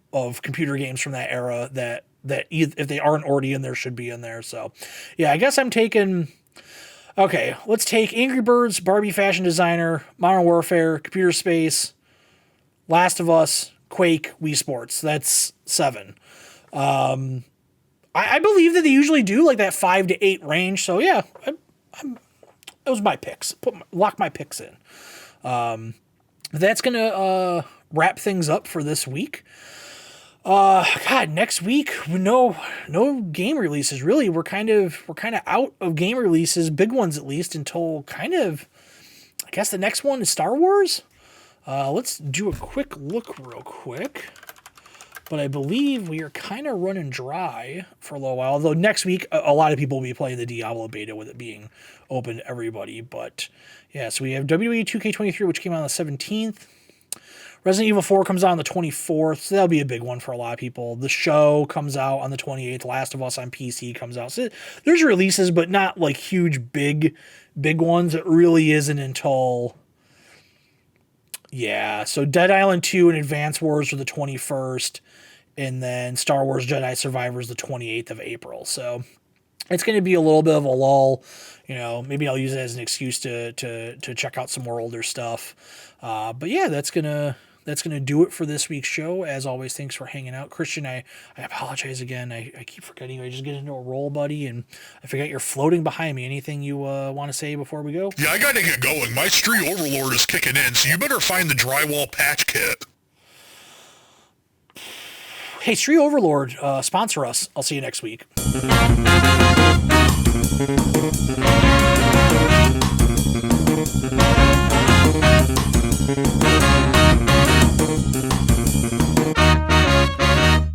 computer games from that era that if they aren't already in there, should be in there. So yeah, I guess I'm taking, okay, let's take Angry Birds, Barbie Fashion Designer, Modern Warfare, Computer Space, Last of Us, Quake, Wii Sports. That's 7. I believe that they usually do like that 5 to 8 range. So yeah, those are my picks. Lock my picks in. That's gonna wrap things up for this week. God, next week, no game releases really. We're kind of out of game releases, big ones at least, until kind of, I guess the next one is Star Wars. Let's do a quick look real quick. But I believe we are kind of running dry for a little while. Although next week, a lot of people will be playing the Diablo beta with it being open to everybody. But yeah, so we have WWE 2K23, which came out on the 17th. Resident Evil 4 comes out on the 24th, so that'll be a big one for a lot of people. The Show comes out on the 28th. Last of Us on PC comes out. So there's releases, but not like huge, big ones. It really isn't until, yeah. So Dead Island 2 and Advance Wars are the 21st, and then Star Wars Jedi Survivor is the 28th of April. So it's going to be a little bit of a lull. You know, maybe I'll use it as an excuse to check out some more older stuff. But yeah, that's gonna that's going to do it for this week's show. As always, thanks for hanging out. Christian, I apologize again. I keep forgetting. I just get into a roll, buddy, and I forget you're floating behind me. Anything you want to say before we go? Yeah, I got to get going. My Street Overlord is kicking in, so you better find the drywall patch kit. Hey, Street Overlord, sponsor us. I'll see you next week.